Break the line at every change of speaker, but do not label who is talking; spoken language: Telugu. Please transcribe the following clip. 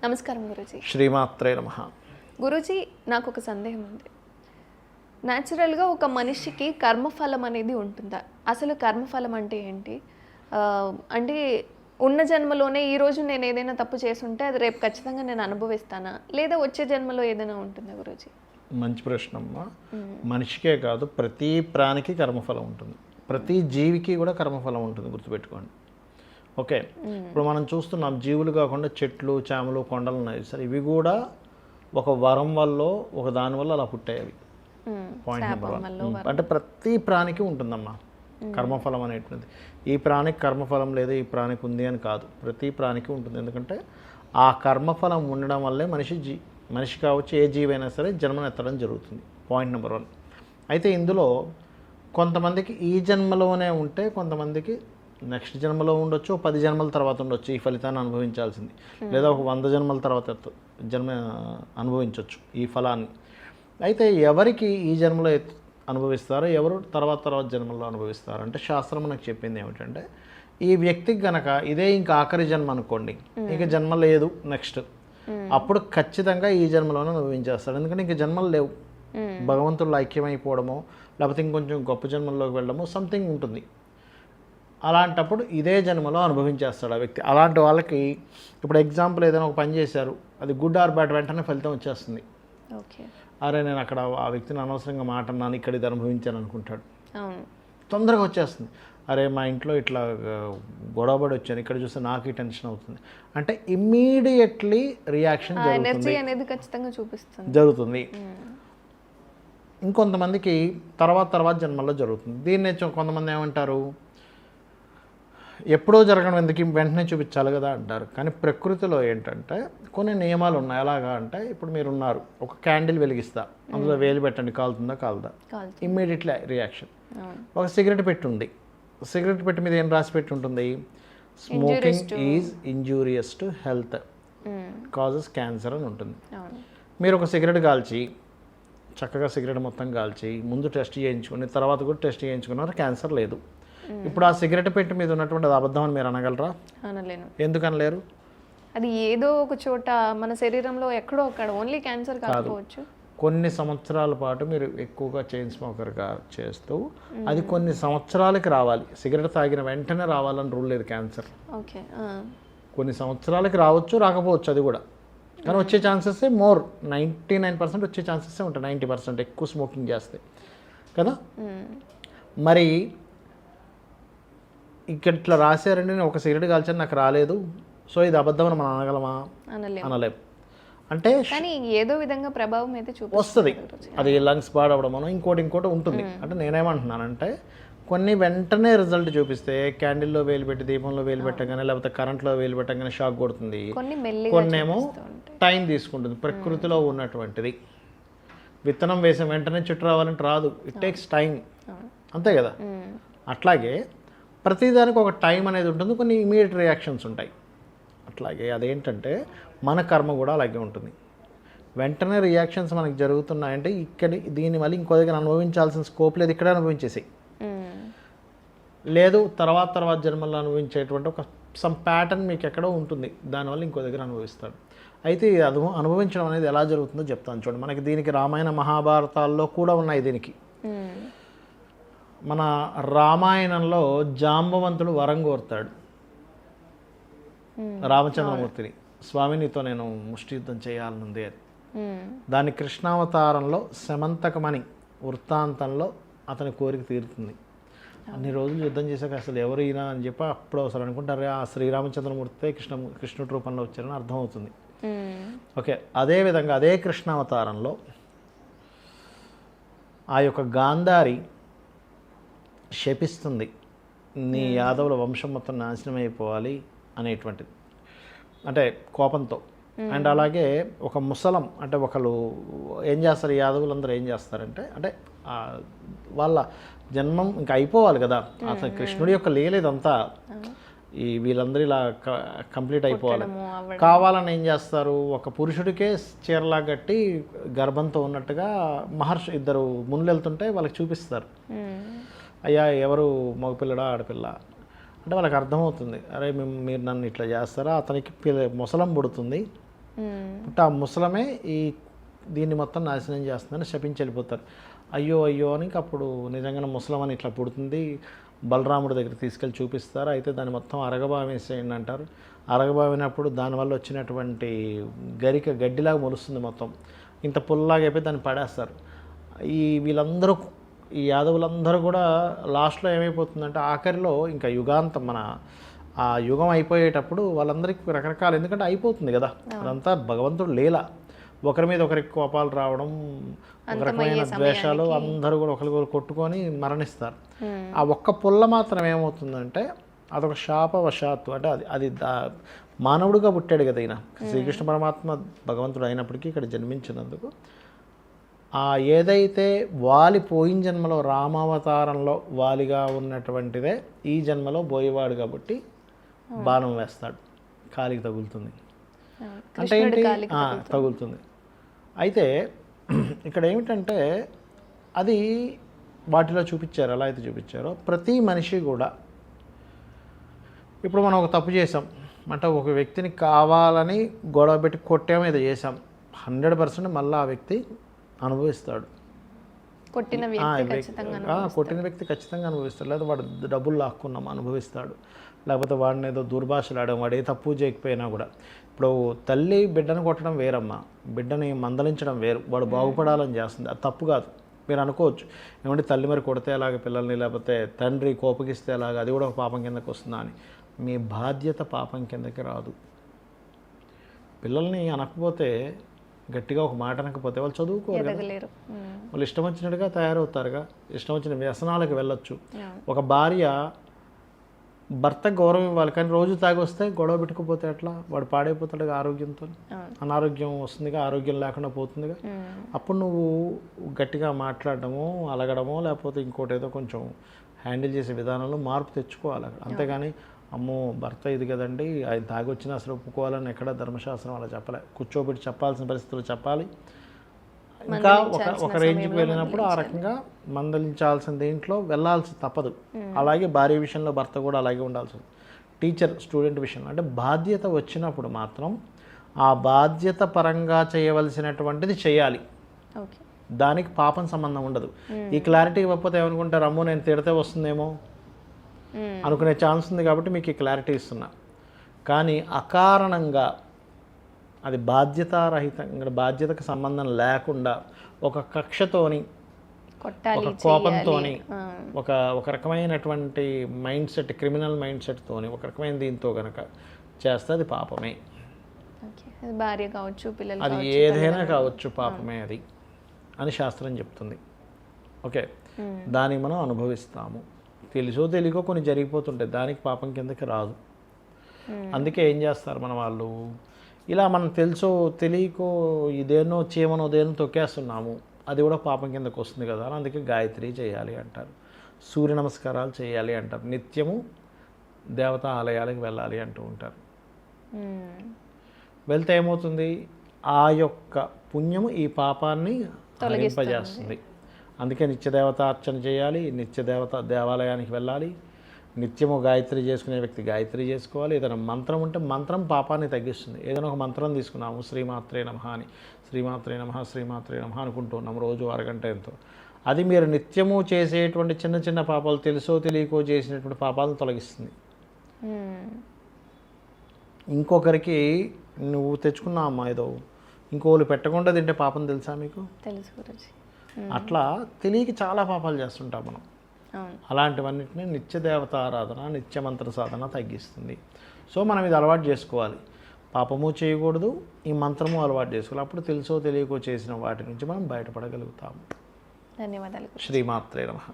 నమస్కారం గురూజీ.
శ్రీమాత్రే నమః.
గురూజీ, నాకు ఒక సందేహం ఉంది. న్యాచురల్గా ఒక మనిషికి కర్మఫలం అనేది ఉంటుందా? అసలు కర్మఫలం అంటే ఏంటి? అంటే ఉన్న జన్మలోనే ఈరోజు నేను ఏదైనా తప్పు చేసుంటే అది రేపు ఖచ్చితంగా నేను అనుభవిస్తానా, లేదా వచ్చే జన్మలో ఏదైనా ఉంటుందా గురూజీ?
మంచి ప్రశ్న అమ్మా. మనిషికే కాదు, ప్రతి ప్రాణికి కర్మఫలం ఉంటుంది. ప్రతి జీవికి కూడా కర్మఫలం ఉంటుంది, గుర్తుపెట్టుకోండి. ఓకే, ఇప్పుడు మనం చూస్తున్నాం జీవులు కాకుండా చెట్లు, చేమలు, కొండలు ఉన్నాయి సరే, ఇవి కూడా ఒక వరం వల్ల ఒక దాని వల్ల అలా పుట్టాయి. అవి పాయింట్ నెంబర్ 1. అంటే ప్రతి ప్రాణికి ఉంటుందమ్మా కర్మఫలం అనేటువంటిది. ఈ ప్రాణికి కర్మఫలం లేదు, ఈ ప్రాణికి ఉంది అని కాదు, ప్రతి ప్రాణికి ఉంటుంది. ఎందుకంటే ఆ కర్మఫలం ఉండడం వల్లే మనిషి కావచ్చు, ఏ జీవైనా సరే జన్మనెత్తడం జరుగుతుంది. Point number 1. అయితే ఇందులో కొంతమందికి ఈ జన్మలోనే ఉంటే, కొంతమందికి నెక్స్ట్ జన్మలో ఉండొచ్చు, 10 జన్మల తర్వాత ఉండొచ్చు ఈ ఫలితాన్ని అనుభవించాల్సింది, లేదా ఒక 100 జన్మల తర్వాత జన్మ అనుభవించవచ్చు ఈ ఫలాన్ని. అయితే ఎవరికి ఈ జన్మలో అనుభవిస్తారో, ఎవరు తర్వాత జన్మల్లో అనుభవిస్తారు అంటే శాస్త్రం మనకు చెప్పింది ఏమిటంటే, ఈ వ్యక్తికి గనక ఇదే ఇంకా ఆఖరి జన్మ అనుకోండి, ఇక జన్మ లేదు నెక్స్ట్, అప్పుడు ఖచ్చితంగా ఈ జన్మలోనే అనుభవించేస్తాడు. ఎందుకంటే ఇంక జన్మలు లేవు, భగవంతుల్లో ఐక్యమైపోవడమో లేకపోతే ఇంకొంచెం గొప్ప జన్మల్లోకి వెళ్ళడమో సంథింగ్ ఉంటుంది. అలాంటప్పుడు ఇదే జన్మలో అనుభవించేస్తాడు ఆ వ్యక్తి. అలాంటి వాళ్ళకి ఇప్పుడు ఎగ్జాంపుల్ ఏదైనా ఒక పని చేశారు, అది గుడ్ ఆర్ బ్యాడ్, వెంటనే ఫలితం వచ్చేస్తుంది. అరే నేను అక్కడ ఆ వ్యక్తిని అనవసరంగా మాట అన్నాను, ఇక్కడ ఇది అనుభవించాను అనుకుంటాడు, తొందరగా వచ్చేస్తుంది. అరే మా ఇంట్లో ఇట్లా గొడవబడి వచ్చాను, ఇక్కడ చూస్తే నాకు టెన్షన్ అవుతుంది అంటే ఇమ్మీడియట్లీ రియాక్షన్ జరుగుతుంది. ఇంకొంతమందికి తర్వాత జన్మల్లో జరుగుతుంది. దీన్నే కొంతమంది ఏమంటారు, ఎప్పుడో జరగడం ఎందుకు, వెంటనే చూపించాలి కదా అంటారు. కానీ ప్రకృతిలో ఏంటంటే కొన్ని నియమాలు ఉన్నాయి. ఎలాగా అంటే, ఇప్పుడు మీరు ఉన్నారు, ఒక క్యాండిల్ వెలిగిస్తా, అందులో వేలు పెట్టండి, కాలుతుందా కాలుదా, ఇమ్మీడియట్లీ రియాక్షన్. ఒక సిగరెట్ పెట్టి ఉంది, సిగరెట్ పెట్టి మీద ఏం రాసి పెట్టి ఉంటుంది, smoking is injurious to health, causes cancer అని ఉంటుంది. మీరు ఒక సిగరెట్ కాల్చి చక్కగా సిగరెట్ మొత్తం కాల్చి ముందు టెస్ట్ చేయించుకుని తర్వాత కూడా టెస్ట్ చేయించుకున్నారు, క్యాన్సర్ లేదు. ఇప్పుడు ఆ సిగరెట్ పెట్టి మీద ఉన్నటువంటి అబద్ధం అని మీరు అనగలరా? అనలేను. ఎందుకు అనలేరు?
అది ఏదో ఒక చోట మన శరీరంలో ఎక్కడో అక్కడ, ఓన్లీ క్యాన్సర్ కాకపోవచ్చు.
కొన్ని సంవత్సరాల పాటు మీరు ఎక్కువగా చైన్ స్మోకర్గా చేస్తూ అది కొన్ని సంవత్సరాలకి రావాలి, సిగరెట్ తాగిన వెంటనే రావాలని రూల్ లేదు క్యాన్సర్.
ఓకే,
కొన్ని సంవత్సరాలకి రావచ్చు, రాకపోవచ్చు, అది కూడా. కానీ వచ్చే ఛాన్సెస్ మోర్, 99% వచ్చే ఛాన్సెస్ ఉంటాయి, 90% ఎక్కువ స్మోకింగ్ చేస్తే కదా. మరి ఇక్కడ ఇట్లా రాశారండి, నేను ఒక సిగరెట్ కాల్చాను నాకు రాలేదు, సో ఇది అబద్ధం అని మనం అనగలమా? అనలేం. అంటే
ఏదో విధంగా ప్రభావం అయితే
వస్తుంది, అది లంగ్స్ పాడవడమనో ఇంకోటి ఉంటుంది. అంటే నేనేమంటున్నానంటే, కొన్ని వెంటనే రిజల్ట్ చూపిస్తే, క్యాండిల్లో వేలు పెట్టి దీపంలో వేలు పెట్టగానే లేకపోతే కరెంట్లో వేలు పెట్టగానే షాక్ కొడుతుంది, కొన్నేమో టైం తీసుకుంటుంది. ప్రకృతిలో ఉన్నటువంటిది విత్తనం వేసిన వెంటనే చుట్టూ రావాలంటే రాదు, ఇట్ టేక్స్ టైం, అంతే కదా. అట్లాగే ప్రతిదానికి ఒక టైం అనేది ఉంటుంది, కొన్ని ఇమీడియట్ రియాక్షన్స్ ఉంటాయి. అట్లాగే అదేంటంటే మన కర్మ కూడా అలాగే ఉంటుంది. వెంటనే రియాక్షన్స్ మనకి జరుగుతున్నాయంటే ఇక్కడ దీన్ని మళ్ళీ ఇంకో దగ్గర అనుభవించాల్సిన స్కోప్ లేదు, ఇక్కడే అనుభవించేసాయి. లేదు తర్వాత జన్మల్లో అనుభవించేటువంటి ఒక సమ్ ప్యాటర్న్ మీకు ఎక్కడో ఉంటుంది, దానివల్ల ఇంకో దగ్గర అనుభవిస్తాడు. అయితే అది అనుభవించడం అనేది ఎలా జరుగుతుందో చెప్తాను చూడండి. మనకి దీనికి రామాయణ మహాభారతాల్లో కూడా ఉన్నాయి. దీనికి మన రామాయణంలో జాంబవంతుడు వరం కోరుతాడు రామచంద్రమూర్తిని, స్వామి నీతో నేను ముష్టి యుద్ధం చేయాలనుంది అని. దాని కృష్ణావతారంలో శమంతకమణి వృత్తాంతంలో అతని కోరిక తీరుతుంది. అన్ని రోజులు యుద్ధం చేశాక అసలు ఎవరు ఈయన అని చెప్పి అప్పుడు అసలు అనుకుంటారు ఆ శ్రీరామచంద్రమూర్తి కృష్ణుడి రూపంలో వచ్చారని అర్థమవుతుంది. ఓకే, అదేవిధంగా అదే కృష్ణావతారంలో ఆ యొక్క గాంధారి శపిస్తుంది, నీ యాదవుల వంశం మొత్తం నాశనం అయిపోవాలి అనేటువంటిది, అంటే కోపంతో. అండ్ అలాగే ఒక ముసలం, అంటే ఒకళ్ళు ఏం చేస్తారు, యాదవులందరూ ఏం చేస్తారంటే, అంటే వాళ్ళ జన్మం ఇంకా అయిపోవాలి కదా, అతను కృష్ణుడి యొక్క లీల ఇదంతా, ఈ వీళ్ళందరూ ఇలా కంప్లీట్ అయిపోవాలి, కావాలని ఏం చేస్తారు, ఒక పురుషుడికే చీరలా కట్టి గర్భంతో ఉన్నట్టుగా మహర్షి ఇద్దరు మునులు వెళ్తుంటే వాళ్ళకి చూపిస్తారు, అయ్యా ఎవరు మగపిల్లడా ఆడపిల్ల అంటే వాళ్ళకి అర్థమవుతుంది. అరే మీరు నన్ను ఇట్లా చేస్తారా, అతనికి ముసలం పుడుతుంది, అంటే ఆ ముసలమే దీన్ని మొత్తం నాశనం చేస్తుందని శపించి వెళ్ళిపోతారు. అయ్యో అయ్యో అని అప్పుడు నిజంగానే ముసలం అని ఇట్లా పుడుతుంది, బలరాముడి దగ్గర తీసుకెళ్ళి చూపిస్తారు. అయితే దాన్ని మొత్తం అరగబావి వేసేయండి అంటారు. అరగబావినప్పుడు దానివల్ల వచ్చినటువంటి గడ్డిలాగా మొలుస్తుంది మొత్తం, ఇంత పుల్లలాగా అయిపోయి దాన్ని పడేస్తారు. వీళ్ళందరూ ఈ యాదవులందరూ కూడా లాస్ట్లో ఏమైపోతుందంటే ఆఖరిలో ఇంకా యుగాంతం ఆ యుగం అయిపోయేటప్పుడు వాళ్ళందరికీ రకరకాల, ఎందుకంటే అయిపోతుంది కదా, అదంతా భగవంతుడు లీల. ఒకరి మీద ఒకరికి కోపాలు రావడం, ఒక రకమైన ద్వేషాలు, అందరూ కూడా ఒకరికొకరు కొట్టుకొని మరణిస్తారు. ఆ ఒక్క పుల్ల మాత్రం ఏమవుతుందంటే అదొక శాపవశాత్తు, అంటే అది మానవుడిగా పుట్టాడు కదా ఈయన, శ్రీకృష్ణ పరమాత్మ భగవంతుడు అయినప్పటికీ ఇక్కడ జన్మించినందుకు ఏదైతే వాలి పోయిన జన్మలో రామావతారంలో వాలిగా ఉన్నటువంటిదే ఈ జన్మలో బోయేవాడు కాబట్టి బాణం వేస్తాడు, కాలికి తగులుతుంది. అంటే ఏంటి? తగులుతుంది. అయితే ఇక్కడ ఏమిటంటే అది వాటిలో చూపించారు, ఎలా అయితే చూపించారో ప్రతి మనిషి కూడా, ఇప్పుడు మనం ఒక తప్పు చేసాం అంటే ఒక వ్యక్తిని కావాలని గొడవ పెట్టి కొట్టామో ఏదో చేసాం, 100% మళ్ళీ ఆ వ్యక్తి అనుభవిస్తాడు. కొట్టిన వ్యక్తి ఖచ్చితంగా అనుభవిస్తాడు. లేదా వాడు డబ్బులు లాక్కున్నాం అనుభవిస్తాడు, లేకపోతే వాడిని ఏదో దుర్భాషలాడడం, వాడు ఏ తప్పు చేయకపోయినా కూడా. ఇప్పుడు తల్లి బిడ్డను కొట్టడం వేరమ్మా, బిడ్డని మందలించడం వేరు. వాడు బాగుపడాలని చేస్తుంది, అది తప్పు కాదు. మీరు అనుకోవచ్చు ఏమంటే తల్లి మరి కొడితే అలాగే పిల్లల్ని, లేకపోతే తండ్రి కోపగిస్తే అలాగా, అది కూడా ఒక పాపం కిందకి వస్తుందా అని. మీ బాధ్యత పాపం కిందకి రాదు. పిల్లల్ని అనకపోతే, గట్టిగా ఒక మాట అనకపోతే వాళ్ళు చదువుకోరు, వాళ్ళు ఇష్టం వచ్చినట్టుగా తయారవుతారుగా, ఇష్టం వచ్చిన వ్యసనాలకు వెళ్ళొచ్చు. ఒక భార్య భర్త గౌరవం ఇవ్వాలి, కానీ రోజు తాగి వస్తే గొడవ పెట్టుకుపోతే ఎట్లా? వాడు పాడైపోతాడుగా ఆరోగ్యంతో, అనారోగ్యం వస్తుందిగా, ఆరోగ్యం లేకుండా పోతుందిగా. అప్పుడు నువ్వు గట్టిగా మాట్లాడడమో, అలగడమో, లేకపోతే ఇంకోటి ఏదో కొంచెం హ్యాండిల్ చేసే విధానంలో మార్పు తెచ్చుకోవాలి. అంతేగాని అమ్మో భర్త ఇది కదండి, ఆయన తాగి వచ్చినా అసలు ఒప్పుకోవాలని ఎక్కడ ధర్మశాస్త్రం అలా చెప్పలే. కూర్చోబెట్టి చెప్పాల్సిన పరిస్థితులు చెప్పాలి. ఇంకా ఒక రేంజ్కి వెళ్ళినప్పుడు ఆ రకంగా మందలించాల్సిన దేంట్లో వెళ్ళాల్సి తప్పదు. అలాగే భార్య విషయంలో భర్త కూడా అలాగే ఉండాల్సింది. టీచర్ స్టూడెంట్ విషయంలో అంటే బాధ్యత వచ్చినప్పుడు మాత్రం ఆ బాధ్యత పరంగా చేయవలసినటువంటిది చేయాలి, దానికి పాపం సంబంధం ఉండదు. ఈ క్లారిటీ ఇవ్వకపోతే ఏమనుకుంటారు, అమ్మో నేను తిడితే వస్తుందేమో అనుకునే ఛాన్స్ ఉంది కాబట్టి మీకు ఈ క్లారిటీ ఇస్తున్నా. కానీ అకారణంగా అది బాధ్యతారహితంగా, బాధ్యతకు సంబంధం లేకుండా ఒక కక్షతోని, ఒక కోపంతోని, ఒక రకమైనటువంటి మైండ్ సెట్, క్రిమినల్ మైండ్ సెట్తోని, ఒక రకమైన దీంతో కనుక చేస్తే అది పాపమే.
భార్య కావచ్చు, పిల్లలు,
అది ఏదైనా కావచ్చు, పాపమే అది అని శాస్త్రం చెప్తుంది. ఓకే, దాన్ని మనం అనుభవిస్తాము. తెలుసో తెలియకో కొన్ని జరిగిపోతుంటాయి, దానికి పాపం కిందకి రాదు. అందుకే ఏం చేస్తారు మన వాళ్ళు, ఇలా మనం తెలుసో తెలియకో ఇదేనో చీమనో దేనో తొక్కేస్తున్నాము, అది కూడా పాపం కిందకు వస్తుంది కదా. అందుకే గాయత్రి చేయాలి అంటారు, సూర్య నమస్కారాలు చేయాలి అంటారు, నిత్యము దేవతా ఆలయాలకు వెళ్ళాలి అంటూ ఉంటారు. వెళ్తే ఏమవుతుంది, ఆ యొక్క పుణ్యము ఈ పాపాన్ని తొలగింపజేస్తుంది. అందుకే నిత్యదేవతార్చన చేయాలి, దేవాలయానికి వెళ్ళాలి, నిత్యము గాయత్రి చేసుకునే వ్యక్తి గాయత్రి చేసుకోవాలి. ఏదైనా మంత్రం ఉంటే మంత్రం పాపాన్ని తగ్గిస్తుంది. ఏదైనా ఒక మంత్రం తీసుకున్నాము, శ్రీమాత్రే నమః అని, శ్రీమాత్రే నమః శ్రీమాత్రే నమః అనుకుంటున్నాము రోజు అరగంట ఎంతో, అది మీరు నిత్యము చేసేటువంటి చిన్న చిన్న పాపాలు, తెలుసో తెలియకో చేసినటువంటి పాపాలను తొలగిస్తుంది. ఇంకొకరికి నువ్వు తెచ్చుకున్నావమ్మా ఏదో, ఇంకోళ్ళు పెట్టకుండా తింటే పాపం తెలుసా మీకు?
తెలుసు గురుజీ.
అట్లా తెలియక చాలా పాపాలు చేస్తుంటాం మనం. అలాంటివన్నిటిని నిత్యదేవత ఆరాధన, నిత్యమంత్ర సాధన తగ్గిస్తుంది. సో మనం ఇది అలవాటు చేసుకోవాలి, పాపము చేయకూడదు, ఈ మంత్రము అలవాటు చేసుకోవాలి. అప్పుడు తెలుసో తెలియకో చేసిన వాటి నుంచి మనం బయటపడగలుగుతాము.
ధన్యవాదాలు.
శ్రీమాత్రే నమః.